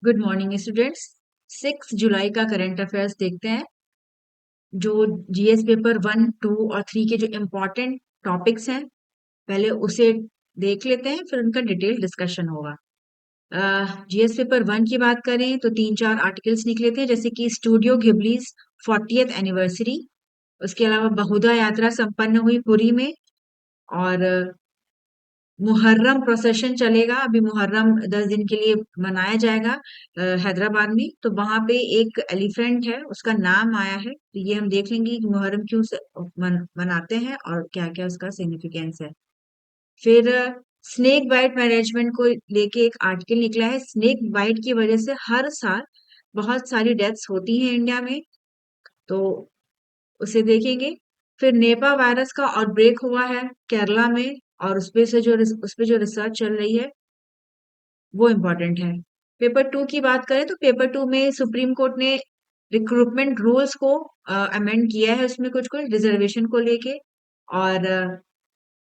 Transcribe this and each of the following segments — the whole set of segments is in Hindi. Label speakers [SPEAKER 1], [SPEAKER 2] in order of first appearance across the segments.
[SPEAKER 1] Good morning students. 6 जुलाई का करंट अफेयर्स देखते हैं। जो जीएस पेपर 1, 2 और 3 के जो इम्पोर्टेंट टॉपिक्स हैं, पहले उसे देख लेते हैं, फिर उनका डिटेल डिस्कशन होगा। जीएस पेपर 1 की बात करें तो 3-4 आर्टिकल्स निकले थे, जैसे कि स्टूडियो घिबलीज 40th एनिवर्सरी। उसके अलावा बहुधा यात्रा संपन्न हुई पुरी में। और मुहर्रम प्रोसेशन चलेगा। अभी मुहर्रम 10 दिन के लिए मनाया जाएगा हैदराबाद में। तो वहां पे एक एलिफेंट है, उसका नाम आया है। तो ये हम देख लेंगे कि मुहर्रम क्यों मनाते हैं और क्या क्या उसका सिग्निफिकेंस है। फिर स्नेक बाइट मैनेजमेंट को लेके एक आर्टिकल निकला है। स्नेक बाइट की वजह से हर साल बहुत सारी डेथ्स होती हैं इंडिया में, तो उसे देखेंगे। फिर नेपा वायरस का आउटब्रेक हुआ है केरला में, और उस पे जो रिसर्च चल रही है वो इम्पोर्टेंट है। पेपर 2 की बात करें तो पेपर 2 में सुप्रीम कोर्ट ने रिक्रूटमेंट रूल्स को अमेंड किया है, उसमें कुछ कुछ रिजर्वेशन को लेके। और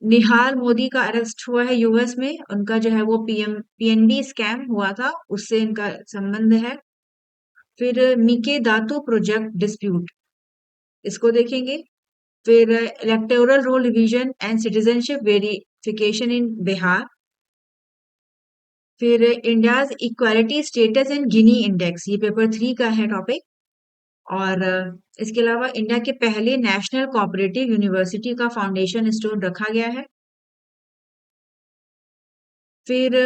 [SPEAKER 1] निहाल मोदी का अरेस्ट हुआ है यूएस में। उनका जो है वो पीएनबी स्कैम हुआ था, उससे इनका संबंध है। फिर मीके दातू प्रोजेक्ट डिस्प्यूट, इसको देखेंगे। फिर electoral roll revision and citizenship verification in Bihar. फिर India's equality status in Gini index, ये पेपर 3 का है टॉपिक। और इसके अलावा इंडिया के पहले नेशनल कोऑपरेटिव यूनिवर्सिटी का फाउंडेशन स्टोन रखा गया है। फिर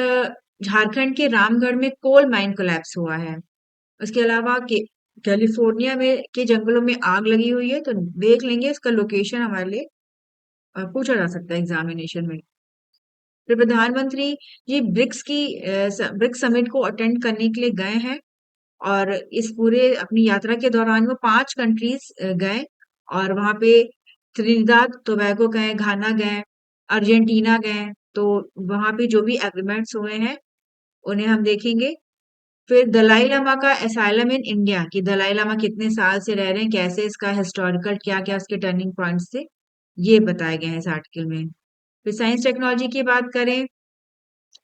[SPEAKER 1] झारखंड के रामगढ़ में कोल माइन कोलैप्स हुआ है। उसके अलावा कैलिफोर्निया में के जंगलों में आग लगी हुई है, तो देख लेंगे इसका लोकेशन हमारे लिए पूछा जा सकता है एग्जामिनेशन में। फिर प्रधानमंत्री जी ब्रिक्स समिट को अटेंड करने के लिए गए हैं। और इस पूरे अपनी यात्रा के दौरान वो 5 कंट्रीज गए। और वहां पे त्रिनिदाद टोबैगो गए, घाना गए, अर्जेंटीना गए। तो वहां पे जो भी एग्रीमेंट्स हुए हैं उन्हें हम देखेंगे। फिर दलाई लामा का एसाइलम इन इंडिया, कि दलाई लामा कितने साल से रह रहे हैं, कैसे इसका हिस्टोरिकल क्या क्या उसके टर्निंग पॉइंट्स थे, ये बताए गए हैं इस आर्टिकल में। फिर साइंस टेक्नोलॉजी की बात करें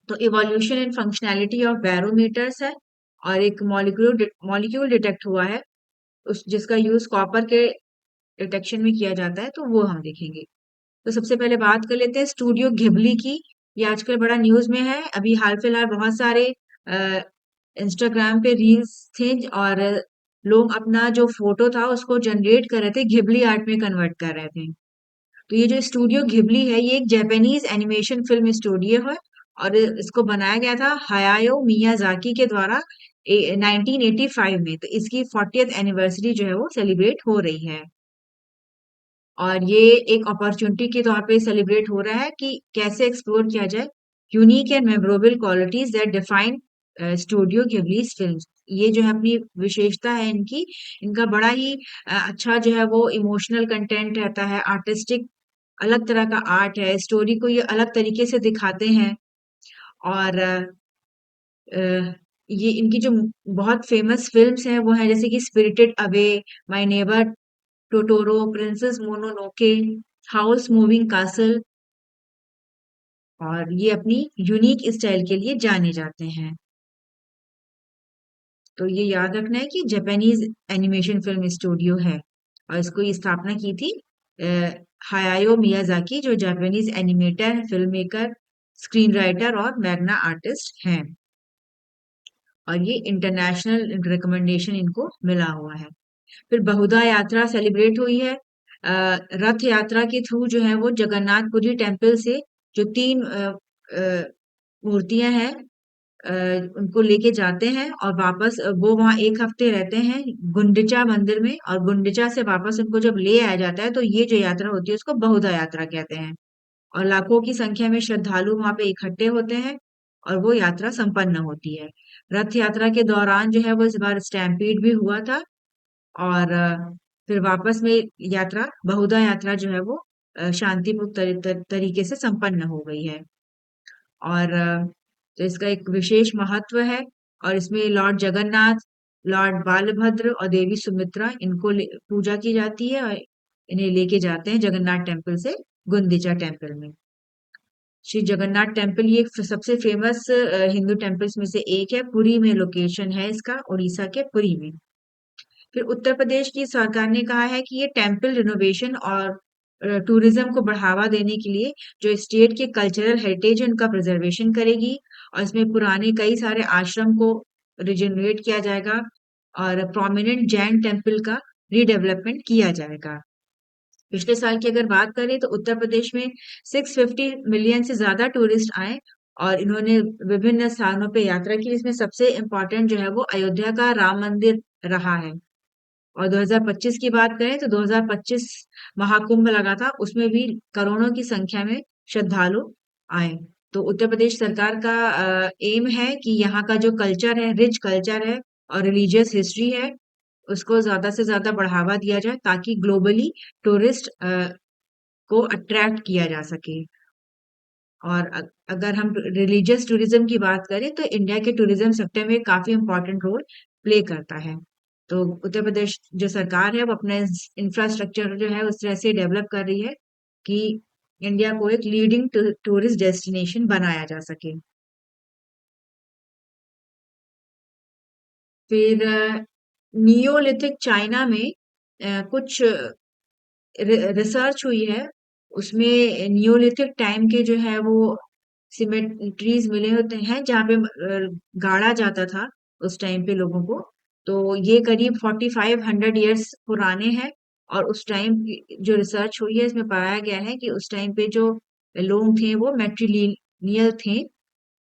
[SPEAKER 1] तो evolution and functionality of barometers है। और एक मॉलिक्यूल डिटेक्ट हुआ है, उस जिसका यूज कॉपर के डिटेक्शन में किया जाता है, तो वो हम देखेंगे। तो सबसे पहले बात कर लेते हैं स्टूडियो घिबली की। ये आजकल बड़ा न्यूज में है। अभी हाल फिलहाल बहुत सारे इंस्टाग्राम पे रील्स थे, और लोग अपना जो फोटो था उसको जनरेट कर रहे थे, घिबली आर्ट में कन्वर्ट कर रहे थे। तो ये जो स्टूडियो घिबली है, ये एक जापानीज एनिमेशन फिल्म स्टूडियो है। और इसको बनाया गया था हायाओ मियाजाकी के द्वारा 1985 में। तो इसकी 40th एनिवर्सरी जो है वो सेलिब्रेट हो रही है। और ये एक अपॉर्चुनिटी के तौर पे सेलिब्रेट हो रहा है कि कैसे एक्सप्लोर किया जाए unique and memorable qualities that define studio Ghibli's films. ये जो है अपनी विशेषता है इनकी, इनका बड़ा ही अच्छा जो है वो इमोशनल कंटेंट रहता है, आर्टिस्टिक अलग तरह का आर्ट है, स्टोरी को ये अलग तरीके से दिखाते हैं। और अ, ये इनकी जो बहुत फेमस फिल्म्स हैं वो हैं, जैसे कि spirited away, my neighbour Totoro, princess Mononoke, house moving castle. और ये अपनी यूनिक स्टाइल के लिए जाने जाते हैं। तो ये याद रखना है कि जापानीज एनिमेशन फिल्म स्टूडियो है, और इसको ये स्थापना की थी हायाओ मियाजाकी, जो Japanese animator, film maker, screen writer और मैग्ना आर्टिस्ट हैं। और ये इंटरनेशनल रिकमेंडेशन इनको मिला हुआ है। फिर बहुधा यात्रा सेलिब्रेट हुई है। रथ यात्रा के थ्रू जो है वो जगन्नाथपुरी टेम्पल से जो 3 मूर्तियां हैं, उनको लेके जाते हैं, और वापस वो वहां 1 हफ्ते रहते हैं गुंडिचा मंदिर में, और गुंडिचा से वापस उनको जब ले आया जाता है, तो ये जो यात्रा होती है उसको बहुधा यात्रा कहते हैं। और लाखों की संख्या में श्रद्धालु वहां पे इकट्ठे होते हैं, और वो यात्रा संपन्न होती है। रथ यात्रा के दौरान जो है वो इस बार स्टैम्पीड भी हुआ था। और फिर वापस में यात्रा बहुधा यात्रा जो है वो शांतिपूर्ण तरीके से संपन्न हो गई है। और तो इसका एक विशेष महत्व है। और इसमें लॉर्ड जगन्नाथ, लॉर्ड बालभद्र और देवी सुमित्रा, इनको पूजा की जाती है, और इन्हें लेके जाते हैं जगन्नाथ टेम्पल से गुंडीचा टेम्पल में। श्री जगन्नाथ टेम्पल ये सबसे फेमस हिंदू टेम्पल्स में से एक है। पुरी में लोकेशन है इसका, उड़ीसा के पुरी में। फिर उत्तर प्रदेश की सरकार ने कहा है कि ये टेम्पल रिनोवेशन और टूरिज्म को बढ़ावा देने के लिए जो स्टेट के कल्चरल हेरिटेज है उनका प्रिजर्वेशन करेगी, और इसमें पुराने कई सारे आश्रम को रिजेनरेट किया जाएगा, और प्रोमिनेंट जैन टेम्पल का रीडेवलपमेंट किया जाएगा। पिछले साल की अगर बात करें तो उत्तर प्रदेश में 650 मिलियन से ज्यादा टूरिस्ट आए, और इन्होंने विभिन्न स्थानों पे यात्रा की। इसमें सबसे इम्पोर्टेंट जो है वो अयोध्या का राम मंदिर रहा है। और 2025 की बात करें तो 2025 महाकुंभ लगा था, उसमें भी करोड़ों की संख्या में श्रद्धालु आए। तो उत्तर प्रदेश सरकार का एम है कि यहाँ का जो कल्चर है, रिच कल्चर है और रिलीजियस हिस्ट्री है, उसको ज्यादा से ज्यादा बढ़ावा दिया जाए ताकि ग्लोबली टूरिस्ट को अट्रैक्ट किया जा सके। और अगर हम रिलीजियस टूरिज्म की बात करें तो इंडिया के टूरिज्म सेक्टर में काफी इंपॉर्टेंट रोल प्ले करता है। तो उत्तर प्रदेश जो सरकार है वो अपना इंफ्रास्ट्रक्चर जो है उस तरह से डेवलप कर रही है कि इंडिया को एक लीडिंग टूरिस्ट डेस्टिनेशन बनाया जा सके। फिर नियोलिथिक चाइना में कुछ रिसर्च हुई है। उसमें नियोलिथिक टाइम के जो है वो सिमेट्रीज मिले होते हैं जहाँ पे गाड़ा जाता था उस टाइम पे लोगों को। तो ये करीब 4500 पुराने हैं, और उस टाइम जो रिसर्च हुई है इसमें पाया गया है कि उस टाइम पे जो लोग थे वो मैट्रिलिनियल थे।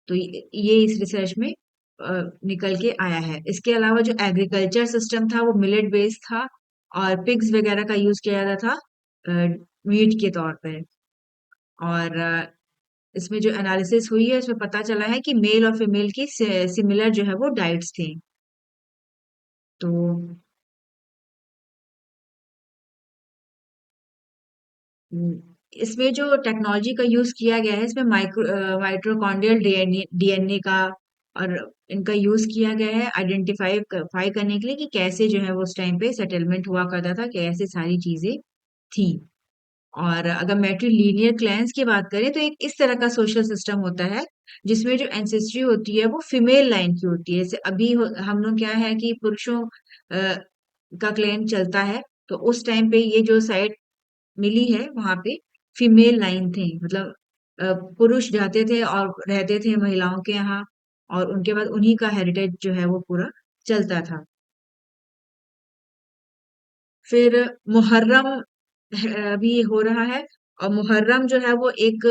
[SPEAKER 1] तो ये इस रिसर्च में निकल के आया है। इसके अलावा जो एग्रीकल्चर सिस्टम था वो मिलेट बेस्ड था, और पिग्स वगैरह का यूज किया जाता था मीट के तौर पे। और इसमें जो एनालिसिस हुई है उसमें पता चला है कि मेल और फीमेल की सिमिलर जो है वो डाइट्स थी। तो इसमें जो टेक्नोलॉजी का यूज किया गया है इसमें माइटोकॉन्ड्रियल डीएनए का और इनका यूज किया गया है आइडेंटिफाई करने के लिए कि कैसे जो है वो उस टाइम पे सेटलमेंट हुआ करता था, कैसे सारी चीजें थी। और अगर मैट्रिलिनियर क्लैंस की बात करें तो एक इस तरह का सोशल सिस्टम होता है जिसमें जो एंसेस्ट्री होती है वो फीमेल लाइन की होती है। जैसे अभी हम लोग क्या है कि पुरुषों का क्लैन चलता है, तो उस टाइम पे ये जो साइड मिली है वहां पे फीमेल लाइन थे, मतलब पुरुष जाते थे और रहते थे महिलाओं के यहाँ, और उनके बाद उन्हीं का हेरिटेज जो है वो पूरा चलता था। फिर मुहर्रम अभी हो रहा है, और मुहर्रम जो है वो एक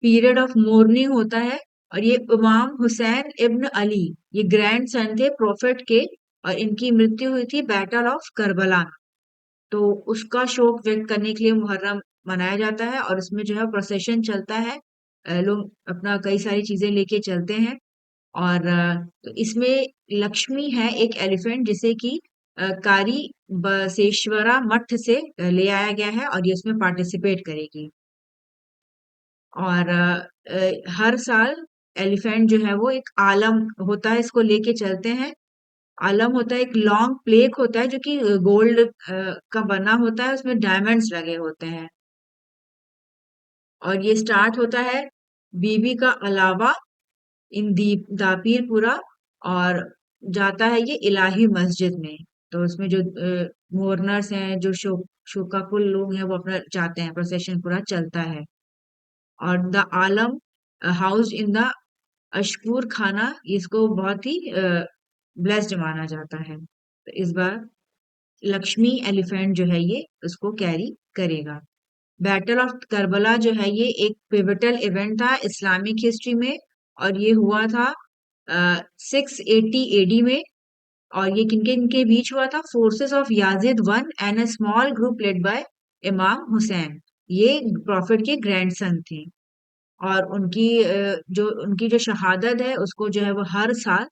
[SPEAKER 1] पीरियड ऑफ मोर्निंग होता है। और ये इमाम हुसैन इब्न अली, ये ग्रैंड सन थे प्रोफेट के, और इनकी मृत्यु हुई थी बैटल ऑफ करबला। तो उसका शोक व्यक्त करने के लिए मुहर्रम मनाया जाता है, और इसमें जो है प्रोसेशन चलता है। लोग अपना कई सारी चीजें लेके चलते हैं। और तो इसमें लक्ष्मी है एक एलिफेंट जिसे कि कारी बसेश्वरा मठ से ले आया गया है, और ये उसमें पार्टिसिपेट करेगी। और हर साल एलिफेंट जो है वो एक आलम होता है, इसको लेके चलते हैं। आलम होता है एक लॉन्ग प्लेक होता है जो कि गोल्ड का बना होता है, उसमें डायमंड्स लगे होते हैं। और ये स्टार्ट होता है बीबी का अलावा इन दीप दापीरपुरा, और जाता है ये इलाही मस्जिद में। तो उसमें जो मोरनर्स हैं, जो शोकाकुल लोग हैं, वो अपना जाते हैं, प्रोसेशन पूरा चलता है। और the Alam house in the Ashurkhana, इसको बहुत ही ब्लेस्ड माना जाता है। तो इस बार लक्ष्मी एलिफेंट जो है ये उसको कैरी करेगा। बैटल ऑफ करबला जो है ये एक पिवटल इवेंट था इस्लामिक हिस्ट्री में, और ये हुआ था 680 एडी में। और ये किनके इनके बीच हुआ था? Forces of Yazid one and a small group led by Imam Hussain. ये प्रॉफिट के ग्रैंडसन थे, और उनकी जो शहादत है उसको जो है वो हर साल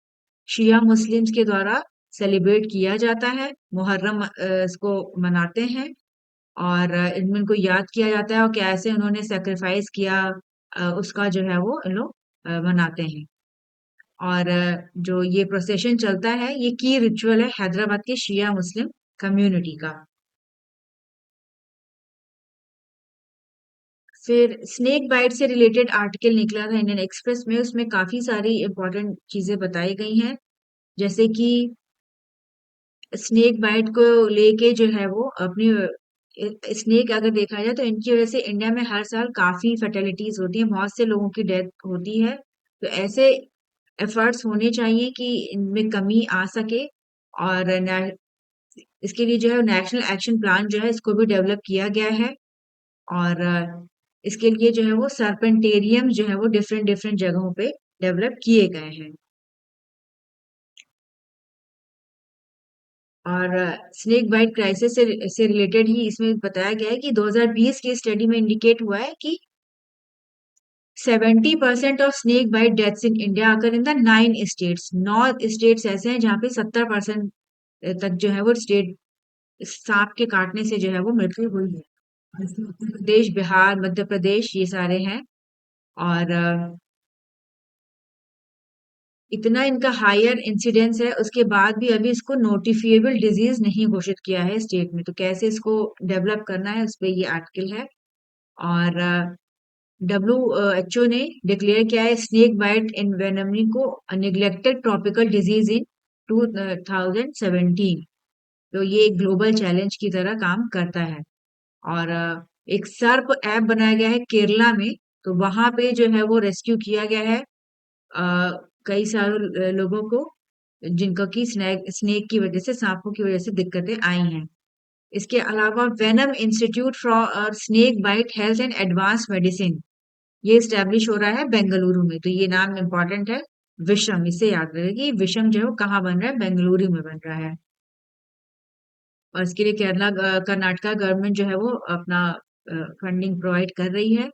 [SPEAKER 1] शिया मुस्लिम्स के द्वारा सेलिब्रेट किया जाता है। मुहर्रम इसको मनाते हैं, और इनमें इनको याद किया जाता है और कैसे उन्होंने सेक्रीफाइस किया, उसका जो है वो इन लोग मनाते हैं। और जो ये प्रोसेशन चलता है ये की रिचुअल है हैदराबाद के शिया मुस्लिम कम्युनिटी का। फिर स्नेक बाइट से रिलेटेड आर्टिकल निकला था इंडियन एक्सप्रेस में, उसमें काफी सारी इंपॉर्टेंट चीजें बताई गई हैं, जैसे कि स्नेक बाइट को लेके जो है वो अपनी स्नेक अगर देखा जाए तो इनकी वजह से इंडिया में हर साल काफी फर्टिलिटीज होती है, बहुत से लोगों की डेथ होती है। तो ऐसे एफर्ट्स होने चाहिए कि इनमें कमी आ सके। और इसके लिए जो है नेशनल एक्शन प्लान जो है इसको भी डेवलप किया गया है। और इसके लिए जो है वो सर्पेंटेरियम जो है वो डिफरेंट डिफरेंट जगहों पे डेवलप किए गए हैं। और स्नेक बाइट क्राइसिस से रिलेटेड ही इसमें बताया गया है कि 2020 की स्टडी में इंडिकेट हुआ है कि 70% of snake bite deaths in India आकर इन द 9 स्टेट्स। 9 स्टेट्स ऐसे हैं जहाँ पे 70% तक जो है वो स्टेट सांप के काटने से जो है वो मृत्यु हुई है। इसमें उत्तर प्रदेश, बिहार, मध्य प्रदेश ये सारे हैं। और इतना इनका हायर इंसिडेंस है, उसके बाद भी अभी इसको नोटिफिएबल डिजीज नहीं घोषित किया है स्टेट में। तो कैसे इसको डेवलप करना है उस पे ये आर्टिकल है। और WHO ने डिक्लेयर किया है स्नेक बाइट एनवेनमी को निग्लेक्टेड ट्रॉपिकल डिजीज इन 2017। तो ये एक ग्लोबल चैलेंज की तरह काम करता है। और एक सर्प ऐप बनाया गया है केरला में, तो वहां पे जो है वो रेस्क्यू किया गया है अ, कई सारे लोगों को जिनको की स्नेक स्नेक की वजह से, सांपों की वजह से दिक्कतें आई हैं। इसके अलावा venom institute for snake bite health and advance medicine ये स्टैब्लिश हो रहा है बेंगलुरु में। तो ये नाम इम्पोर्टेंट है, विषम, इसे याद रखें कि विषम जो है वो कहाँ बन रहा है, बेंगलुरु में बन रहा है। और इसके लिए कर्नाटका गवर्नमेंट जो है वो अपना फंडिंग प्रोवाइड कर रही है।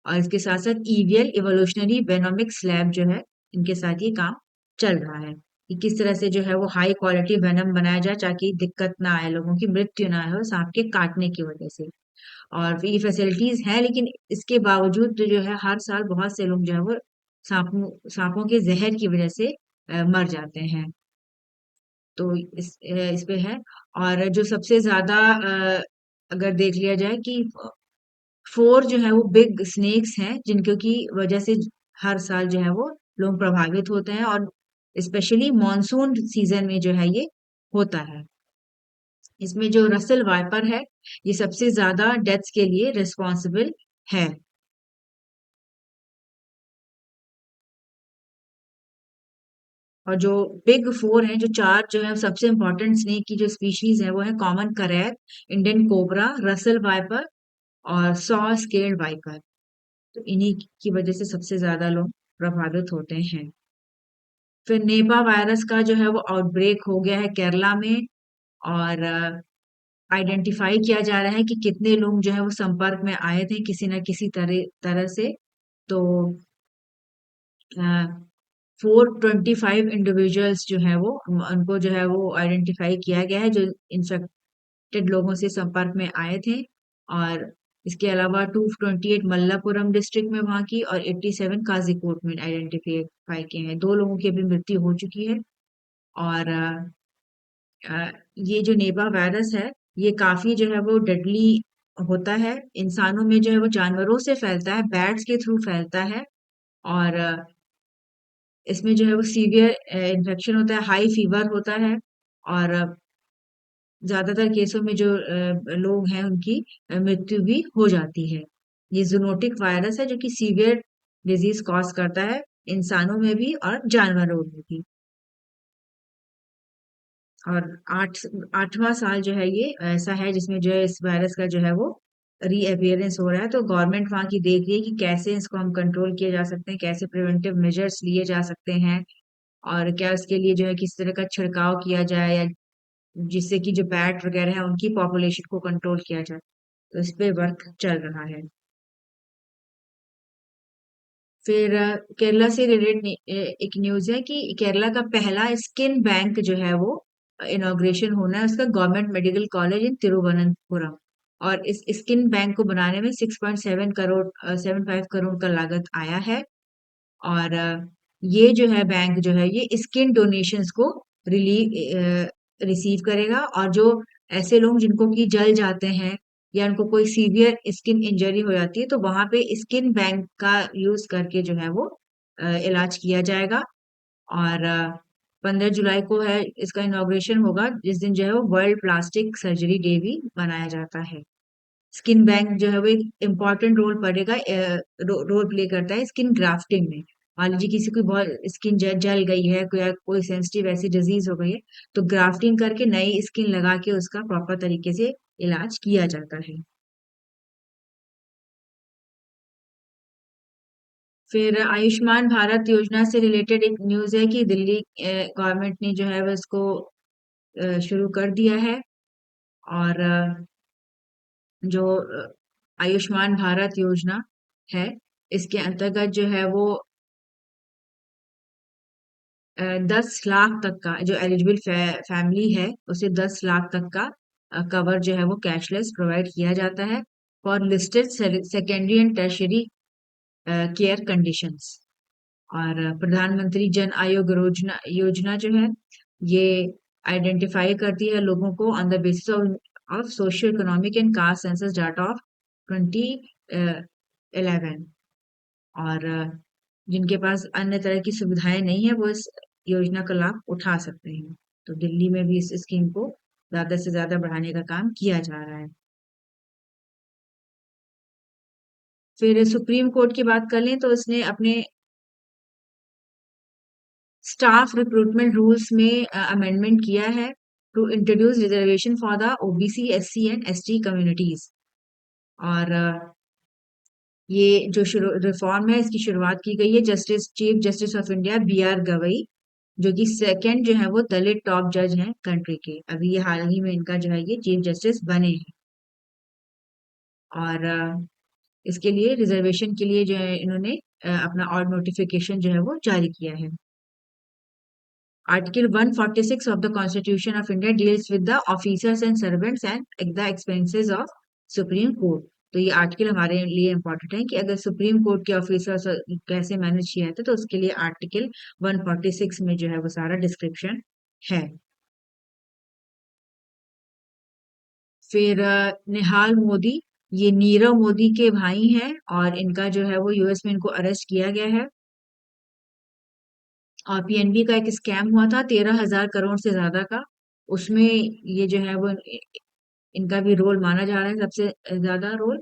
[SPEAKER 1] और इसके साथ साथ ईवीएल इवोल्यूशनरी वेनोमिक्स लैब जो है, इनके साथ ये काम चल रहा है कि किस तरह से जो है वो हाई क्वालिटी वेनम बनाया जाए ताकि दिक्कत ना आए, लोगों की मृत्यु ना हो सांप के काटने की वजह से। और ये फैसिलिटीज हैं, लेकिन इसके बावजूद जो है हर साल बहुत से लोग जो है वो सांपों के जहर की वजह से मर जाते हैं। तो इस पे है। और जो सबसे ज्यादा अगर देख लिया जाए कि 4 जो है वो बिग स्नेक्स हैं जिनको की वजह से हर साल जो है वो लोग प्रभावित होते हैं। और स्पेशली मॉनसून सीजन में जो है ये होता है। इसमें जो रसल वाइपर है ये सबसे ज्यादा डेथ्स के लिए रिस्पॉन्सिबल है। और जो बिग 4 हैं, जो 4 जो है सबसे इंपॉर्टेंट स्नेक की जो स्पीशीज है वो है common krait, Indian cobra, Russell viper और सॉ स्केल्ड वाइपर। तो इन्हीं की वजह से सबसे ज्यादा लोग प्रभावित होते हैं। फिर नेपा वायरस का जो है वो आउटब्रेक हो गया है केरला में। और आइडेंटिफाई किया जा रहा है कि कितने लोग जो है वो संपर्क में आए थे किसी ना किसी तरह तरह से। तो 425 इंडिविजुअल्स जो है वो उनको जो है वो आइडेंटिफाई किया गया है जो इन्फेक्टेड लोगों से संपर्क में आए थे। और इसके अलावा 228 मल्लापुरम डिस्ट्रिक्ट में वहां की और 87 काजीकोट में आइडेंटिफाई किए हैं। 2 लोगों की अभी मृत्यु हो चुकी है। और ये जो नेबा वायरस है ये काफी जो है वो डेडली होता है। इंसानों में जो है वो जानवरों से फैलता है, बैट्स के थ्रू फैलता है। और इसमें जो है वो सीवियर इन्फेक्शन होता है, हाई फीवर होता है। और ज्यादातर केसों में जो लोग हैं उनकी मृत्यु भी हो जाती है। ये जूनोटिक वायरस है जो कि सीवियर डिजीज कॉज करता है, इंसानों में भी और जानवरों में भी। और 8वां साल जो है ये ऐसा है जिसमें जो है इस वायरस का जो है वो रीअपियरेंस हो रहा है। तो गवर्नमेंट वहां की देख रही है कि कैसे इसको हम कंट्रोल किए जा सकते हैं, कैसे प्रिवेंटिव मेजर्स लिए जा सकते हैं। और क्या उसके लिए जो है किस तरह का छिड़काव किया जाए, या जिससे कि जो बैट वगैरह है उनकी पॉपुलेशन को कंट्रोल किया जाए। तो इस पे वर्क चल रहा है। फिर केरला से रिलेटेड एक न्यूज है कि केरला का पहला स्किन बैंक जो है वो इनॉग्रेशन होना है उसका, government medical college in Thiruvananthapuram. और इस स्किन बैंक को बनाने में 6.75 करोड़ का लागत आया है। और ये जो है बैंक जो है ये स्किन डोनेशंस को रिलीव रिसीव करेगा। और जो ऐसे लोग जिनको कि जल जाते हैं या उनको कोई सीवियर स्किन इंजरी हो जाती है तो वहां पे स्किन बैंक का यूज करके जो है वो इलाज किया जाएगा। और 15 जुलाई को है इसका इनॉग्रेशन होगा, जिस दिन जो है वो वर्ल्ड प्लास्टिक सर्जरी डे भी मनाया जाता है। स्किन बैंक जो है वो एक इम्पॉर्टेंट रोल पड़ेगा, रोल प्ले करता है स्किन ग्राफ्टिंग में। मान लीजिए किसी की बहुत स्किन जल गई है, कोई सेंसिटिव ऐसी डिजीज हो गई है, तो ग्राफ्टिंग करके नई स्किन लगा के उसका प्रॉपर तरीके से इलाज किया जाता है। फिर आयुष्मान भारत योजना से रिलेटेड एक न्यूज है कि दिल्ली गवर्नमेंट ने जो है वो इसको शुरू कर दिया है। और जो आयुष्मान भारत योजना है, इसके अंतर्गत जो है वो 10 लाख तक का जो एलिजिबल फैमिली है उसे 10 लाख तक का कवर जो है वो कैशलेस प्रोवाइड किया जाता है for listed secondary and tertiary care conditions. और प्रधानमंत्री जन आयोग योजना योजना जो है ये आइडेंटिफाई करती है लोगों को on the basis of socio economic and caste census data of 2011। और जिनके पास अन्य तरह की सुविधाएं नहीं है वो इस योजना का लाभ उठा सकते हैं। तो दिल्ली में भी इस स्कीम को ज्यादा से ज्यादा बढ़ाने का काम किया जा रहा है। फिर सुप्रीम कोर्ट की बात कर लें तो उसने अपने स्टाफ रिक्रूटमेंट रूल्स में अमेंडमेंट किया है to introduce reservation for the OBC SC and ST communities. और ये जो रिफॉर्म है इसकी शुरुआत की गई है justice chief justice of India B R Gavai, जो कि सेकंड जो है वो दलित टॉप जज हैं कंट्री के। अभी ये हाल ही में इनका जो है ये चीफ जस्टिस बने हैं। और इसके लिए रिजर्वेशन के लिए जो है इन्होंने अपना और नोटिफिकेशन जो है वो जारी किया है। Article 146 of the constitution of India deals with the officers and servants and the expenses of supreme court. तो ये आर्टिकल हमारे लिए इम्पोर्टेंट है कि अगर सुप्रीम कोर्ट के ऑफिसर्स कैसे मैनेज किया जाता है तो उसके लिए आर्टिकल 146 में जो है वो सारा डिस्क्रिप्शन है। फिर निहाल मोदी, ये नीरव मोदी के भाई हैं और इनका जो है वो यूएस में इनको अरेस्ट किया गया है। और पीएनबी का एक स्कैम हुआ था 13,000 करोड़ से ज्यादा का, उसमें ये जो है वो इनका भी रोल माना जा रहा है सबसे ज्यादा रोल।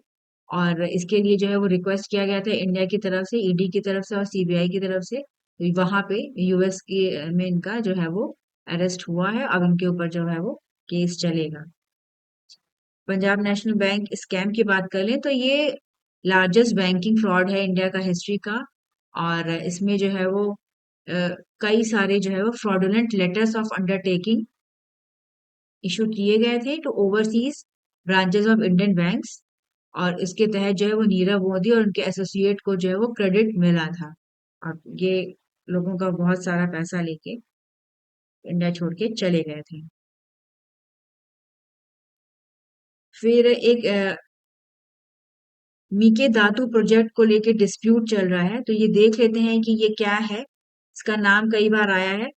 [SPEAKER 1] और इसके लिए जो है वो रिक्वेस्ट किया गया था इंडिया की तरफ से, ईडी की तरफ से और सीबीआई की तरफ से। तो वहां पे यूएस के में इनका जो है वो अरेस्ट हुआ है, अब इनके ऊपर जो है वो केस चलेगा। पंजाब नेशनल बैंक स्कैम की बात कर लें तो ये लार्जेस्ट बैंकिंग फ्रॉड है इंडिया का हिस्ट्री का। और इसमें जो है वो कई सारे जो है वो fraudulent letters of undertaking issue किए गए थे to overseas branches of Indian banks. और इसके तहत जो है वो नीरव मोदी और उनके एसोसिएट को जो है वो क्रेडिट मिला था। और ये लोगों का बहुत सारा पैसा लेके इंडिया छोड़ के चले गए थे। फिर एक मीके धातु प्रोजेक्ट को लेके डिस्प्यूट चल रहा है, तो ये देख लेते हैं कि ये क्या है। इसका नाम कई बार आया है।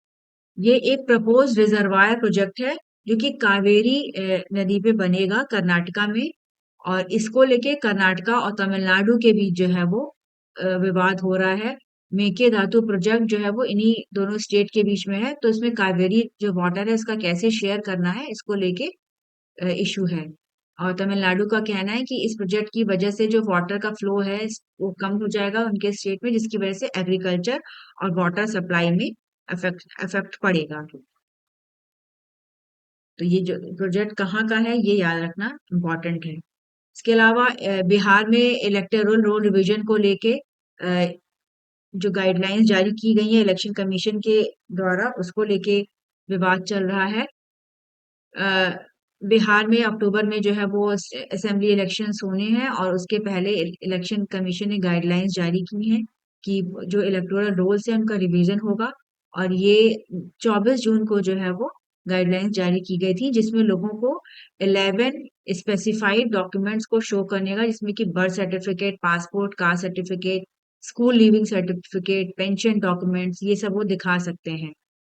[SPEAKER 1] ये एक प्रपोज रिजर्वायर प्रोजेक्ट है जो कि कावेरी नदी पे बनेगा कर्नाटका में। और इसको लेके कर्नाटका और तमिलनाडु के बीच जो है वो विवाद हो रहा है। मेके धातु प्रोजेक्ट जो है वो इन्हीं दोनों स्टेट के बीच में है, तो इसमें कावेरी जो वाटर है इसका कैसे शेयर करना है इसको लेके इशू है। और तमिलनाडु का कहना है कि इस प्रोजेक्ट की वजह से जो वाटर का फ्लो है वो कम हो जाएगा उनके स्टेट में, जिसकी वजह से एग्रीकल्चर और वाटर सप्लाई में अफेक्ट अफेक्ट पड़ेगा। तो ये जो प्रोजेक्ट कहाँ का है ये याद रखना इम्पोर्टेंट है। इसके अलावा बिहार में इलेक्टोरल रोल रिवीजन को लेके जो गाइडलाइंस जारी की गई है इलेक्शन कमीशन के द्वारा उसको लेके विवाद चल रहा है। अ, बिहार में अक्टूबर में जो है वो असेंबली इलेक्शंस होने हैं और उसके पहले इलेक्शन कमीशन ने गाइडलाइंस जारी की हैं कि जो इलेक्टोरल रोल्स है उनका रिवीजन होगा। और ये 24 जून को जो है वो गाइडलाइंस जारी की गई थी, जिसमें लोगों को 11 स्पेसिफाइड डॉक्यूमेंट्स को शो करने का, जिसमें कि birth certificate, passport, caste certificate, school leaving certificate, pension documents, ये सब वो दिखा सकते हैं।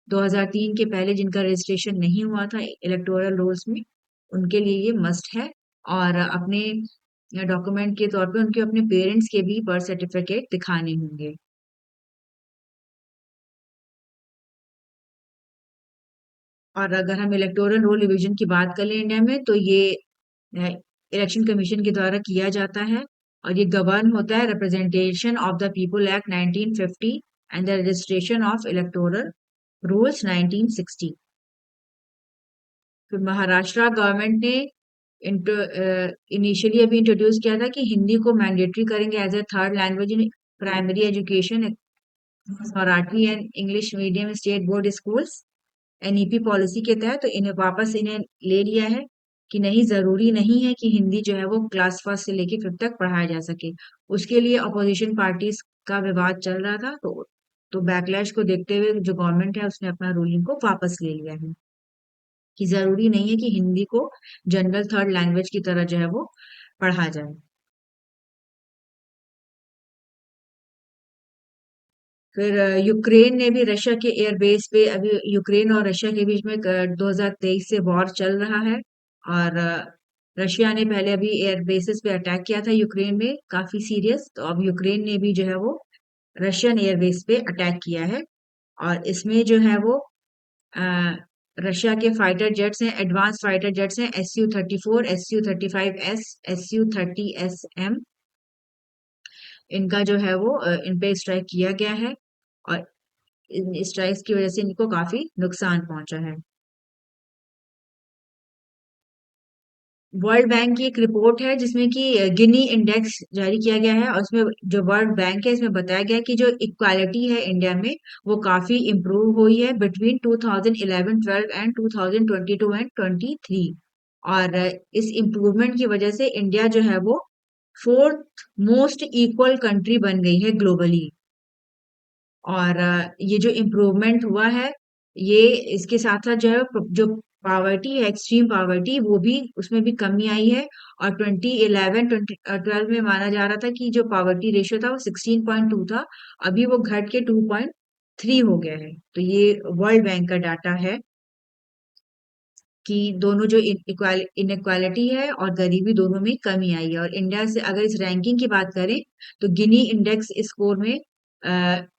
[SPEAKER 1] 2003 के पहले जिनका रजिस्ट्रेशन नहीं हुआ था इलेक्टोरल रोल्स में उनके लिए ये मस्ट है। और अपने डॉक्यूमेंट के तौर पे उनके अपने पेरेंट्स के भी बर्थ सर्टिफिकेट दिखाने होंगे। और अगर हम इलेक्टोरल रोल डिवीजन की बात करें इंडिया में, तो ये इलेक्शन कमीशन के द्वारा किया जाता है, और ये गवर्न होता है representation of the people act 1950 and the registration of electoral rules 1960। फिर महाराष्ट्र गवर्नमेंट ने इनिशियली अभी इंट्रोड्यूस किया था कि हिंदी को मैंडेटरी करेंगे as a third language in primary education, Marathi and English medium state board schools. NEP policy के तहत तो इन्हें ले लिया है कि नहीं, जरूरी नहीं है कि हिंदी जो है वो क्लास फर्स्ट से लेके फिफ्थ तक पढ़ाया जा सके। उसके लिए अपोजिशन पार्टीज का विवाद चल रहा था, तो बैकलैश को देखते हुए जो गवर्नमेंट है उसने अपना रूलिंग को वापस ले लिया है कि जरूरी नहीं है कि हिंदी को जनरल थर्ड लैंग्वेज की तरह जो है वो पढ़ा जाए। फिर यूक्रेन ने भी रशिया के एयरबेस पे, अभी यूक्रेन और रशिया के बीच में 2023 से वॉर चल रहा है, और रशिया ने पहले अभी एयरबेसिस पे अटैक किया था यूक्रेन में, काफी सीरियस। तो अब यूक्रेन ने भी जो है वो रशियन एयरबेस पे अटैक किया है, और इसमें जो है वो अ, रशिया के फाइटर जेट्स हैं, एडवांस फाइटर जेट्स हैं, SU-34, SU-35S, SU-30SM। इनका जो है वो इन पे स्ट्राइक किया गया है, और इन स्ट्राइक्स की वजह से इनको काफी नुकसान पहुंचा है। वर्ल्ड बैंक की एक रिपोर्ट है जिसमें कि गिनी इंडेक्स जारी किया गया है, और उसमें जो वर्ल्ड बैंक है इसमें बताया गया है कि जो इक्वालिटी है इंडिया में वो काफी इम्प्रूव हुई है बिटवीन 2011-12 एंड 2022 एंड 23। और इस इम्प्रूवमेंट की वजह से इंडिया जो है वो फोर्थ मोस्ट इक्वल कंट्री बन गई है ग्लोबली। और ये जो इम्प्रूवमेंट हुआ है, ये इसके साथ साथ जो है जो पावर्टी है, एक्सट्रीम पावर्टी, वो भी उसमें भी कमी आई है। और 2011-12 में माना जा रहा था कि जो पावर्टी रेशियो था वो 16.2 था, अभी वो घट के 2.3 हो गया है। तो ये वर्ल्ड बैंक का डाटा है कि दोनों जो इनइक्वालिटी है और गरीबी दोनों में कमी आई है। और इंडिया से अगर इस रैंकिंग की बात करें, तो गिनी इंडेक्स स्कोर में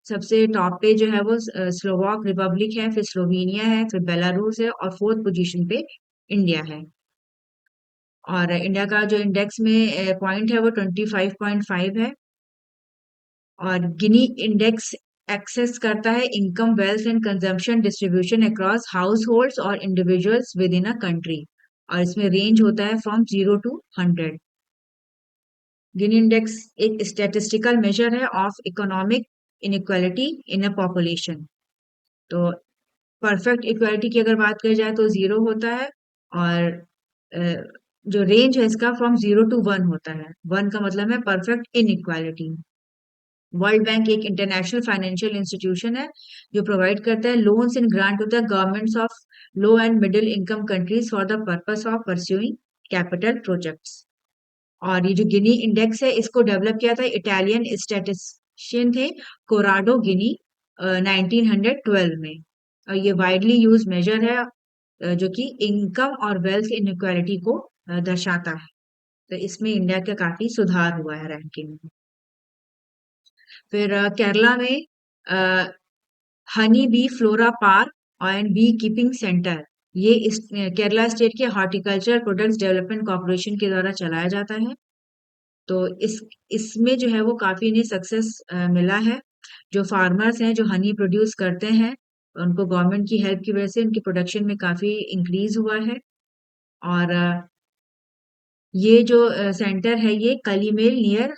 [SPEAKER 1] सबसे टॉप पे जो है वो स्लोवाक रिपब्लिक है, फिर स्लोवेनिया है, फिर बेलारूस है, और फोर्थ पोजीशन पे इंडिया है। और इंडिया का जो इंडेक्स में पॉइंट है वो 25.5 है। और गिनी इंडेक्स एक्सेस करता है income, wealth and consumption distribution across households और individuals within a country, और इसमें रेंज होता है फ्रॉम 0 to 100। गिनी इंडेक्स एक स्टेटिस्टिकल मेजर है of economic inequality in a population. तो परफेक्ट इक्वालिटी की अगर बात करी जाए तो 0 होता है, और अ, जो रेंज है इसका फ्रॉम 0 to 1 होता है। 1 का मतलब है परफेक्ट इनइक्वालिटी। वर्ल्ड बैंक एक इंटरनेशनल फाइनेंशियल इंस्टीट्यूशन है जो प्रोवाइड करता है loans and grant to the governments of low and middle income countries for the purpose of pursuing capital projects. और ये जो गिनी इंडेक्स है इसको डेवलप किया था इटालियन स्टैटिस्टिशियन थे, कोराडो गिनी, 1912 में। और ये वाइडली यूज मेजर है, जो कि इनकम और वेल्थ इनइक्वालिटी को दर्शाता है। तो इसमें इंडिया का काफी सुधार हुआ है रैंकिंग में। फिर केरला में honey bee flora park and bee keeping centre, ये इस केरला स्टेट के हॉर्टिकल्चर प्रोडक्ट्स डेवलपमेंट कॉर्पोरेशन के द्वारा चलाया जाता है। तो इसमें जो है वो काफी इन्हें सक्सेस मिला है। जो फार्मर्स हैं जो हनी प्रोड्यूस करते हैं, उनको गवर्नमेंट की हेल्प की वजह से उनकी प्रोडक्शन में काफी इंक्रीज हुआ है। और ये जो सेंटर है ये कलीमेल नियर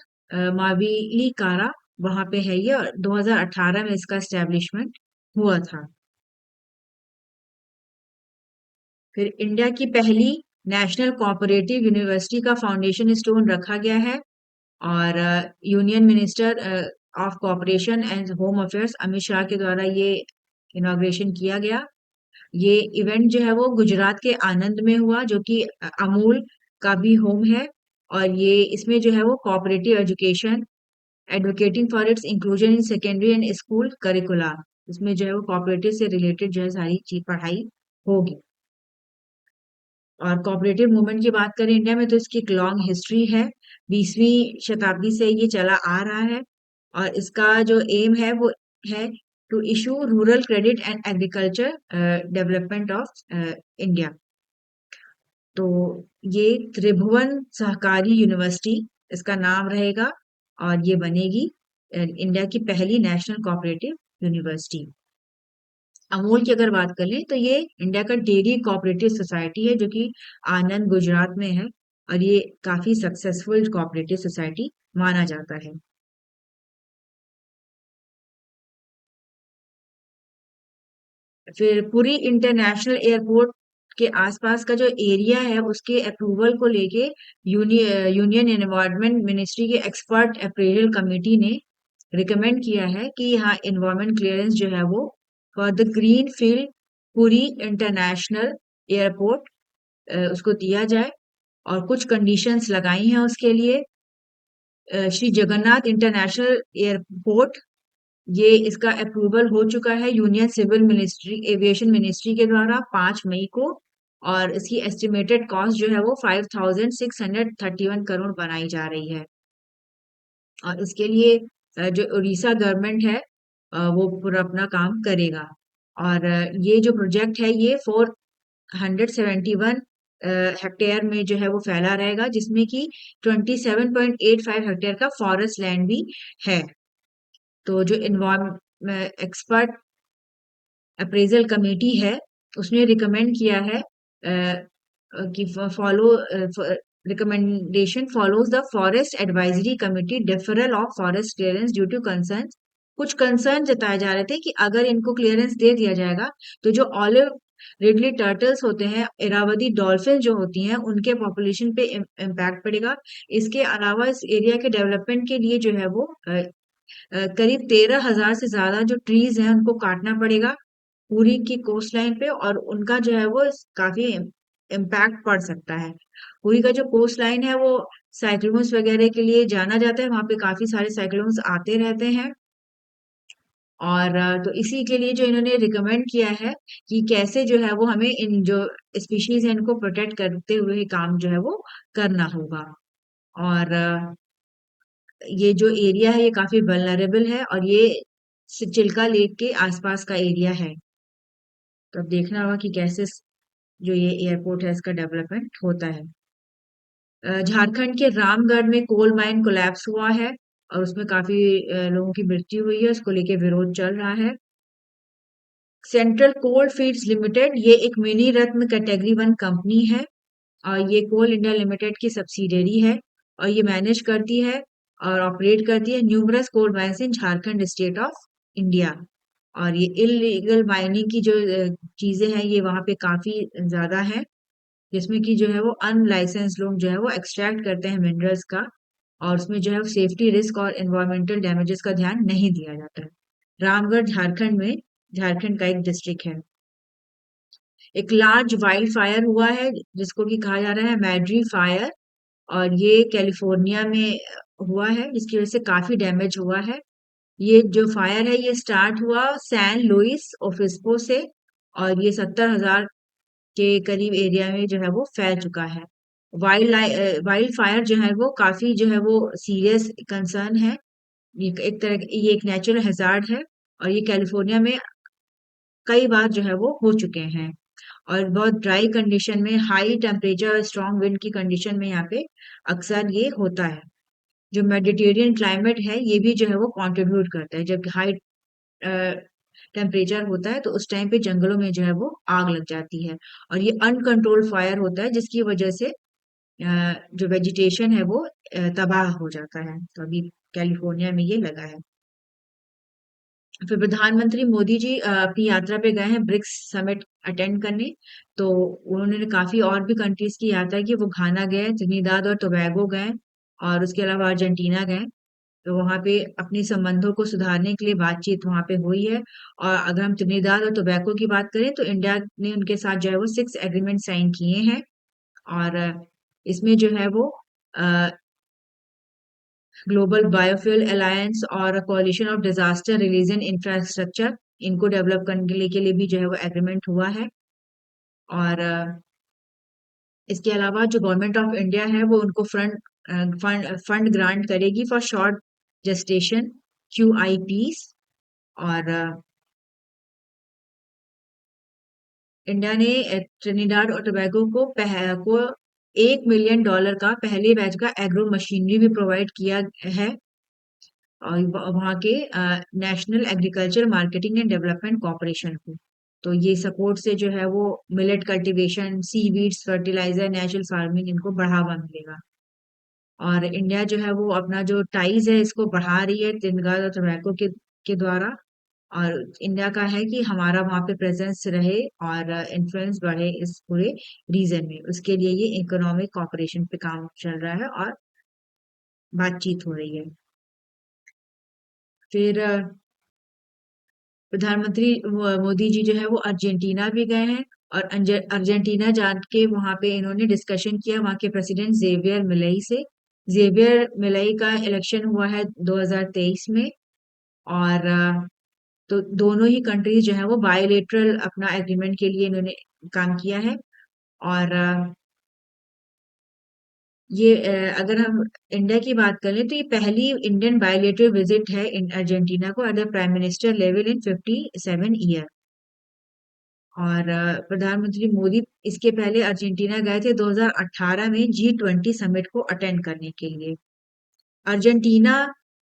[SPEAKER 1] मावेली कारा, वहां पे है ये, और 2018 में इसका एस्टेब्लिशमेंट हुआ था। फिर इंडिया की पहली नेशनल कोऑपरेटिव यूनिवर्सिटी का फाउंडेशन स्टोन रखा गया है, और union minister of cooperation and home affairs Amit Shah के द्वारा ये इनॉग्रेशन किया गया। ये इवेंट जो है वो गुजरात के आनंद में हुआ, जो कि अमूल का भी होम है। और ये इसमें जो है वो cooperative education, advocating for its inclusion in secondary and school करिकुला, इसमें जो है वो कोऑपरेटिव से रिलेटेड जो है सारी चीज पढ़ाई होगी। और कोऑपरेटिव मूवमेंट की बात करें इंडिया में तो इसकी एक लॉन्ग हिस्ट्री है। 20वीं शताब्दी से ये चला आ रहा है और इसका जो एम है वो है to issue rural credit and agriculture development of India. तो ये त्रिभुवन सहकारी यूनिवर्सिटी इसका नाम रहेगा और ये बनेगी इंडिया की पहली नेशनल कोऑपरेटिव यूनिवर्सिटी। अमूल की अगर बात कर लें तो ये इंडिया का डेयरी कोऑपरेटिव सोसाइटी है जो कि आनंद गुजरात में है और ये काफी सक्सेसफुल कोऑपरेटिव सोसाइटी माना जाता है। फिर पुरी इंटरनेशनल एयरपोर्ट के आसपास का जो एरिया है उसके अप्रूवल को लेके यूनियन एनवायरनमेंट मिनिस्ट्री के एक्सपर्ट अप्रेजल कमेटी ने रिकमेंड किया है कि यहाँ एनवायरनमेंट क्लियरेंस जो है वो for the green field Puri international airport उसको दिया जाए और कुछ कंडीशंस लगाई हैं उसके लिए। श्री जगन्नाथ इंटरनेशनल एयरपोर्ट ये इसका अप्रूवल हो चुका है union civil ministry aviation ministry के द्वारा 5 मई को और इसकी एस्टिमेटेड कॉस्ट जो है वो 5,631 करोड़ बनाई जा रही है और इसके लिए जो उड़ीसा गवर्नमेंट है वो पूरा अपना काम करेगा और ये जो प्रोजेक्ट है ये 471 हेक्टेयर में जो है वो फैला रहेगा जिसमें कि 27.85 हेक्टेयर का फॉरेस्ट लैंड भी है। तो जो इन्वायरमेंट एक्सपर्ट अप्रेजल कमेटी है उसने रिकमेंड किया है कि follow recommendation follows the forest advisory committee deferral of forest clearance due to concern. कुछ कंसर्न जताए जा रहे थे कि अगर इनको क्लियरेंस दे दिया जाएगा तो जो ऑलिव रिडली टर्टल्स होते हैं इरावदी डॉल्फिन जो होती हैं उनके पॉपुलेशन पे इम्पैक्ट पड़ेगा। इसके अलावा इस एरिया के डेवलपमेंट के लिए जो है वो करीब 13,000 से ज्यादा जो ट्रीज हैं उनको काटना पड़ेगा पूरी की कोस्ट लाइन पे और उनका जो है वो काफी इम्पैक्ट पड़ सकता है। पूरी का जो कोस्ट लाइन है वो साइक्लोन्स वगैरह के लिए जाना जाता है, वहां पे काफी सारे साइक्लोन्स आते रहते हैं और तो इसी के लिए जो इन्होंने रिकमेंड किया है कि कैसे जो है वो हमें इन जो स्पीशीज है इनको प्रोटेक्ट करते हुए काम जो है वो करना होगा। और ये जो एरिया है ये काफी वल्नरेबल है और ये चिल्का लेक के आसपास का एरिया है। तो अब देखना होगा कि कैसे जो ये एयरपोर्ट है इसका डेवलपमेंट होता है। झारखंड के रामगढ़ में कोल माइन कोलैप्स हुआ है और उसमें काफी लोगों की मृत्यु हुई है, उसको लेके विरोध चल रहा है। सेंट्रल कोल फील्ड्स लिमिटेड ये एक मिनी रत्न कैटेगरी 1 कंपनी है और ये कोल इंडिया लिमिटेड की सब्सिडियरी है और ये मैनेज करती है और ऑपरेट करती है numerous coal mines in Jharkhand state of India. और ये इलीगल माइनिंग की जो चीजें हैं ये वहां पे काफी ज्यादा है जिसमें कि जो है वो अनलाइसेंस लोग जो है वो एक्सट्रैक्ट करते हैं मिनरल्स का और उसमें जो है सेफ्टी रिस्क और एनवायरमेंटल डैमेजेस का ध्यान नहीं दिया जाता है। रामगढ़ झारखंड में झारखंड का एक डिस्ट्रिक्ट है। एक लार्ज वाइल्ड फायर हुआ है जिसको कि कहा जा रहा है मैड्री फायर और ये कैलिफोर्निया में हुआ है जिसकी वजह से काफी डैमेज हुआ है। ये जो फायर है ये स्टार्ट हुआ सैन लुइस ओबिस्पो से और ये 70,000 के करीब एरिया में जो है वो फैल चुका है। वाइल्ड फायर जो है वो काफी जो है वो सीरियस कंसर्न है। ये एक तरह ये एक नेचुरल हैजार्ड है और ये कैलिफोर्निया में कई बार जो है वो हो चुके हैं और बहुत ड्राई कंडीशन में हाई टेम्परेचर और स्ट्रॉन्ग विंड की कंडीशन में यहाँ पे अक्सर ये होता है। जो मेडिटेरियन क्लाइमेट है ये भी जो है वो कंट्रीब्यूट करता है जब हाई टेम्परेचर होता है तो उस टाइम पे जंगलों में जो है वो आग लग जाती है और ये अनकंट्रोल्ड फायर होता है जिसकी वजह से जो वेजिटेशन है वो तबाह हो जाता है। तो अभी कैलिफोर्निया में ये लगा है। फिर प्रधानमंत्री मोदी जी अपनी यात्रा पे गए हैं ब्रिक्स समिट अटेंड करने। तो उन्होंने काफी और भी कंट्रीज की यात्रा की, वो घाना गए, त्रिनिदाद और टोबैगो गए और उसके अलावा अर्जेंटीना गए। तो वहां पे अपनी संबंधों को सुधारने के लिए बातचीत वहां पे हुई है। और अगर हम त्रिनिदाद और टोबैगो की बात करें तो इंडिया ने उनके साथ जो है वो 6 एग्रीमेंट साइन किए हैं और इसमें जो है वो ग्लोबल बायोफ्यूल अलायंस और कोalition ऑफ डिजास्टर रिलीजन इंफ्रास्ट्रक्चर इनको डेवलप करने के लिए भी जो है वो एग्रीमेंट हुआ है। और इसके अलावा जो गवर्नमेंट ऑफ इंडिया है वो उनको फंड ग्रांट करेगी फॉर शॉर्ट जेस्टेशन QIPs। और इंडिया ने ट्रिनिडाड और टोबैगो को $1 मिलियन का पहले बैच का एग्रो मशीनरी भी प्रोवाइड किया है। और वहाँ के national agriculture marketing and development corporation को। तो ये सपोर्ट से जो है वो millet cultivation, seaweeds, fertiliser, natural farming इनको बढ़ावा मिलेगा। और इंडिया जो है वो अपना जो टाइज है इसको बढ़ा रही है ट्रिनिडाद और टोबैगो के द्वारा। और इंडिया का है कि हमारा वहाँ पे प्रेजेंस रहे और इन्फ्लुएंस बढ़े इस पूरे रीजन में। उसके लिए ये इकोनॉमिक कॉपरेशन पे काम चल रहा है और बातचीत हो रही है। फिर प्रधानमंत्री मोदी जी जो है वो अर्जेंटीना भी गए हैं। और अर्जेंटीना जाके वहां पे इन्होंने डिस्कशन किया वहां के प्रेसिडेंट जेवियर मिलेई से। जेवियर मिलेई का इलेक्शन हुआ है 2023 में। और तो दोनों ही कंट्रीज जो है वो बायोलेटरल अपना एग्रीमेंट के लिए इन्होंने काम किया है। और ये अगर हम इंडिया की बात करें तो ये पहली इंडियन बायोलेटरल विजिट है इन अर्जेंटीना को at the prime minister level in 57 year. और प्रधानमंत्री मोदी इसके पहले अर्जेंटीना गए थे 2018 में G20 समिट को अटेंड करने के लिए। अर्जेंटीना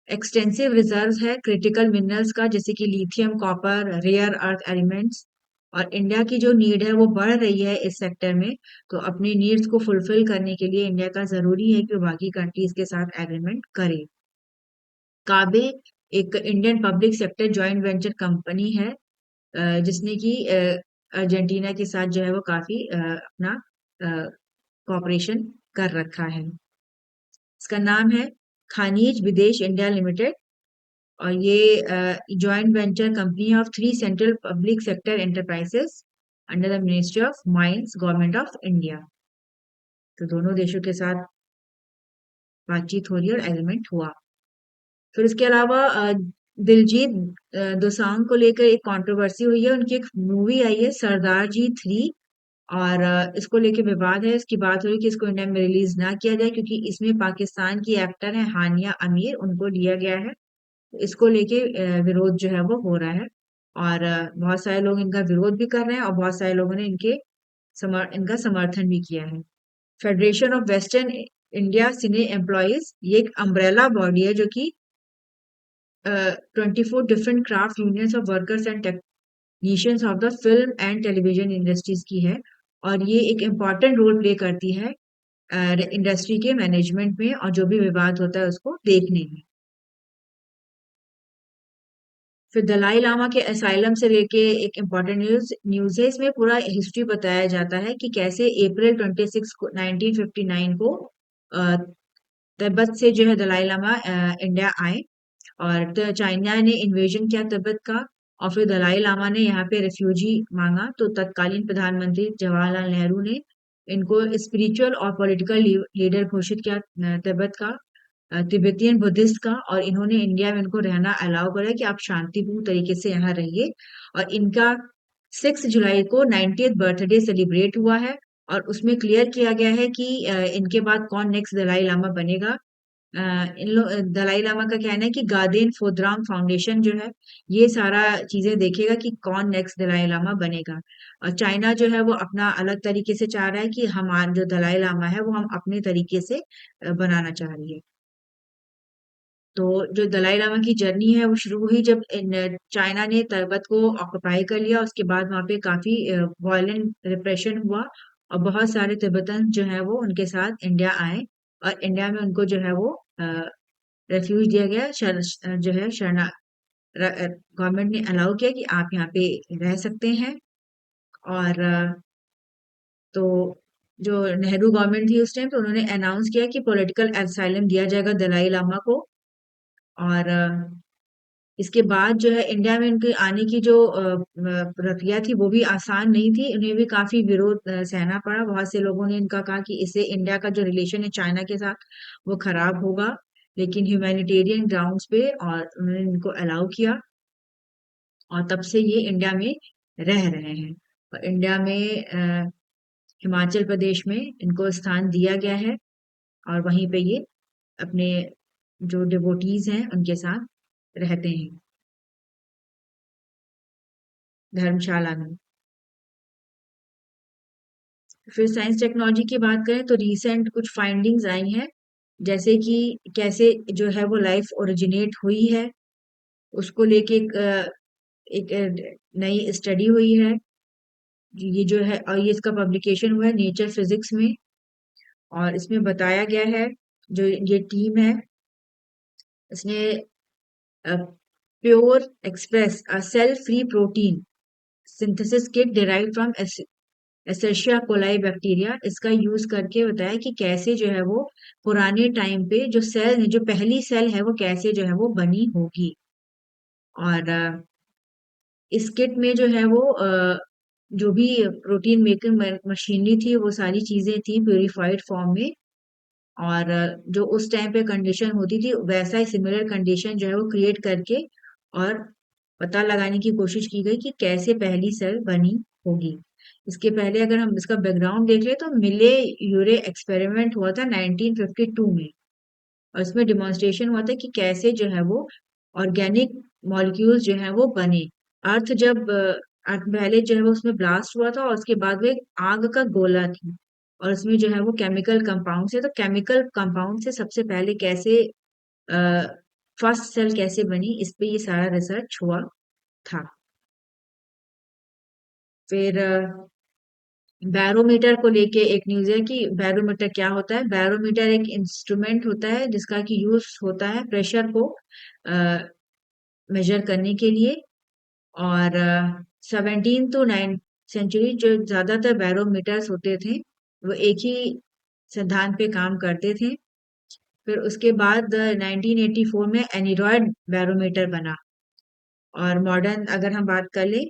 [SPEAKER 1] एक्सटेंसिव रिजर्व्स है क्रिटिकल मिनरल्स का, जैसे कि lithium, copper, rare earth elements. और इंडिया की जो नीड है वो बढ़ रही है इस सेक्टर में। तो अपनी नीड्स को फुलफिल करने के लिए इंडिया का जरूरी है कि वो बाकी कंट्रीज के साथ एग्रीमेंट करे। काबे एक Indian public sector joint venture company है जिसने कि अर्जेंटीना के साथ जो है वो काफी अपना कॉपरेशन कर रखा है। इसका नाम है खनिज विदेश इंडिया लिमिटेड। और ये joint venture company of 3 central public sector enterprises under the ministry of mines, government of India. तो दोनों देशों के साथ बातचीत हो रही है और एग्रीमेंट हुआ। फिर इसके अलावा दिलजीत दोसांझ को लेकर एक कंट्रोवर्सी हुई है। उनकी एक मूवी आई है सरदार जी 3। और इसको लेके विवाद है। इसकी बात हो रही है कि इसको इंडिया में रिलीज ना किया जाए क्योंकि इसमें पाकिस्तान की एक्टर है हानिया अमीर, उनको लिया गया है। इसको लेके विरोध जो है वो हो रहा है। और बहुत सारे लोग इनका विरोध भी कर रहे हैं और बहुत सारे लोगों ने इनका समर्थन भी किया है। Federation of western India cine employees ये एक अम्ब्रेला बॉडी है जो कि 24 different craft unions of workers and technicians of the film and television industries की है। और ये एक इम्पॉर्टेंट रोल प्ले करती है इंडस्ट्री के मैनेजमेंट में और जो भी विवाद होता है उसको देखने में। फिर दलाई लामा के असाइलम से लेके एक इम्पॉर्टेंट न्यूज है। इसमें पूरा हिस्ट्री बताया जाता है कि कैसे अप्रैल 26 को 1959 को अ, तिब्बत से जो है दलाई लामा इंडिया आए। और चाइना ने इन्वेजन किया तिब्बत का। और फिर दलाई लामा ने यहाँ पे रिफ्यूजी मांगा तो तत्कालीन प्रधानमंत्री जवाहरलाल नेहरू ने इनको स्पिरिचुअल और पॉलिटिकल लीडर घोषित किया तिब्बत का, तिब्बतियन बुद्धिस्ट का। और इन्होंने इंडिया में इनको रहना अलाउ करा कि आप शांतिपूर्ण तरीके से यहाँ रहिए। और इनका 6 जुलाई को 90th बर्थडे सेलिब्रेट हुआ है। और उसमें क्लियर किया गया है कि इनके बाद कौन नेक्स्ट दलाई लामा बनेगा। दलाई लामा का कहना है कि गादेन फोद्राम फाउंडेशन जो है ये सारा चीजें देखेगा कि कौन नेक्स्ट दलाई लामा बनेगा। और चाइना जो है वो अपना अलग तरीके से चाह रहा है कि हमारा जो दलाई लामा है वो हम अपने तरीके से बनाना चाह रही है। तो जो दलाई लामा की जर्नी है वो शुरू हुई जब चाइना ने तिब्बत को ऑक्युपाई कर लिया। उसके बाद वहां पे काफी वायलेंट रिप्रेशन हुआ और बहुत सारे तिब्बतन जो है वो उनके साथ इंडिया आए। और इंडिया में उनको जो है वो रेफ्यूज दिया गया, जो है शरणा गवर्नमेंट ने अलाउ किया कि आप यहाँ पे रह सकते हैं। और तो जो नेहरू गवर्नमेंट थी उस टाइम तो उन्होंने अनाउंस किया कि पॉलिटिकल एसाइलम दिया जाएगा दलाई लामा को। और इसके बाद जो है इंडिया में इनके आने की जो प्रक्रिया थी वो भी आसान नहीं थी। उन्हें भी काफी विरोध सहना पड़ा। बहुत से लोगों ने इनका कहा कि इससे इंडिया का जो रिलेशन है चाइना के साथ वो खराब होगा। लेकिन ह्यूमैनिटेरियन ग्राउंड्स पे और उन्होंने इनको अलाउ किया। और तब से ये इंडिया में रह रहे हैं। और इंडिया में हिमाचल प्रदेश में इनको स्थान दिया गया है और वहीं पे ये अपने जो डिवोटीज हैं उनके साथ रहते हैं धर्मशाला में। फिर साइंस टेक्नोलॉजी की बात करें तो रीसेंट कुछ फाइंडिंग्स आई हैं, जैसे कि कैसे जो है वो लाइफ ओरिजिनेट हुई है, उसको लेके एक नई स्टडी हुई है। ये जो है और ये इसका पब्लिकेशन हुआ है नेचर फिजिक्स में। और इसमें बताया गया है, जो ये टीम है इसने pure express cell free protein synthesis kit derive from एसेशिया कोलाई बैक्टीरिया, इसका यूज करके बताया कि कैसे जो है वो पुराने टाइम पे जो सेल जो पहली सेल है वो कैसे जो है वो बनी होगी। और इस किट में जो है वो जो भी प्रोटीन मेकिंग मशीनरी थी वो सारी चीजें थी प्यूरिफाइड फॉर्म में। और जो उस टाइम पे कंडीशन होती थी वैसा ही सिमिलर कंडीशन जो है वो क्रिएट करके और पता लगाने की कोशिश की गई कि कैसे पहली सेल बनी होगी। इसके पहले अगर हम इसका बैकग्राउंड देख ले तो मिले यूरे एक्सपेरिमेंट हुआ था 1952 में। और इसमें डिमॉन्स्ट्रेशन हुआ था कि कैसे जो है वो ऑर्गेनिक मॉलिक्यूल्स जो है वो बने। अर्थ पहले जो है वो उसमें ब्लास्ट हुआ था और उसके बाद वो एक आग का गोला थी और उसमें जो है वो केमिकल कंपाउंड है, तो केमिकल कंपाउंड से सबसे पहले कैसे फर्स्ट सेल कैसे बनी इस पे ये सारा रिसर्च हुआ था। फिर बैरोमीटर को लेके एक न्यूज है कि बैरोमीटर क्या होता है। बैरोमीटर एक इंस्ट्रूमेंट होता है जिसका कि यूज होता है प्रेशर को मेजर करने के लिए। और 17 टू 9 सेंचुरी जो ज्यादातर बैरोमीटर्स होते थे वो एक ही सिद्धांत पे काम करते थे। फिर उसके बाद 1984 में एनीरॉयड बैरोमीटर बना। और मॉडर्न अगर हम बात कर ले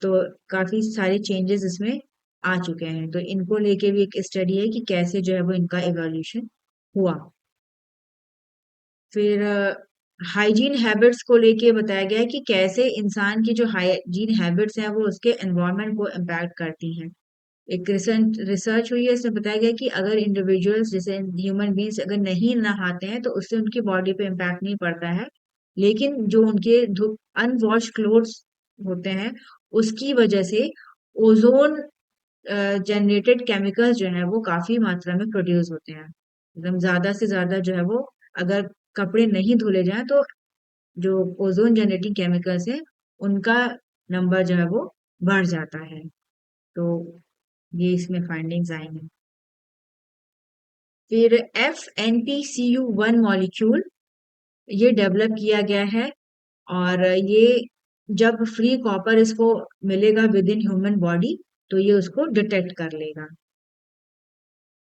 [SPEAKER 1] तो काफी सारे चेंजेस इसमें आ चुके हैं, तो इनको लेके भी एक स्टडी है कि कैसे जो है वो इनका इवोल्यूशन हुआ। फिर हाइजीन हैबिट्स को लेके बताया गया है कि कैसे इंसान की जो हाइजीन हैबिट्स हैं वो उसके एनवायरनमेंट को इम्पैक्ट करती हैं। एक रिसेंट रिसर्च हुई है, इसमें बताया गया कि अगर इंडिविजुअल्स जैसे ह्यूमन बींग्स अगर नहीं नहाते हैं तो उससे उनकी बॉडी पे इम्पैक्ट नहीं पड़ता है, लेकिन जो उनके अनवॉश क्लोथ्स होते हैं उसकी वजह से ओजोन जनरेटेड केमिकल्स जो है वो काफी मात्रा में प्रोड्यूस होते हैं। एकदम ज्यादा से ज्यादा जो है वो अगर कपड़े नहीं धुले जाएं तो जो ओजोन जनरेटिंग केमिकल्स हैं उनका नंबर जो है वो बढ़ जाता है। तो ये इसमें फाइंडिंग्स आई हैं। फिर FNPCU1 मॉलिक्यूल ये डेवलप किया गया है और ये जब फ्री कॉपर इसको मिलेगा विद इन ह्यूमन बॉडी तो ये उसको डिटेक्ट कर लेगा।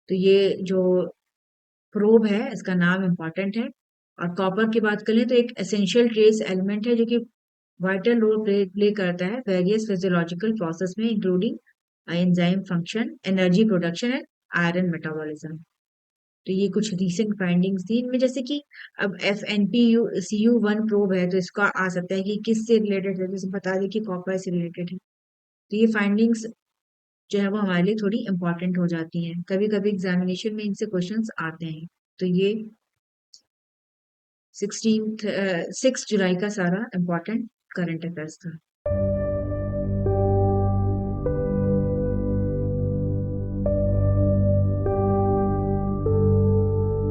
[SPEAKER 1] तो ये जो प्रोब है इसका नाम इम्पोर्टेंट है। और कॉपर की बात करें तो एक एसेंशियल ट्रेस एलिमेंट है जो कि वाइटल रोल प्ले करता है वेरियस फिजियोलॉजिकल प्रोसेस में including enzyme function, energy production and iron metabolism. तो ये कुछ रीसेंट फाइंडिंग्स थी इनमें, जैसे कि अब FNPCU1 प्रोब है तो इसका आ सकता है कि किससे रिलेटेड है, जैसे बता दें कि कॉपर से रिलेटेड है। तो ये फाइंडिंग्स जो है वो हमारे लिए थोड़ी इंपॉर्टेंट हो जाती हैं, कभी कभी एग्जामिनेशन में इनसे क्वेश्चंस आते हैं। तो ये 6 जुलाई का सारा इम्पोर्टेंट करंट अफेयर्स था।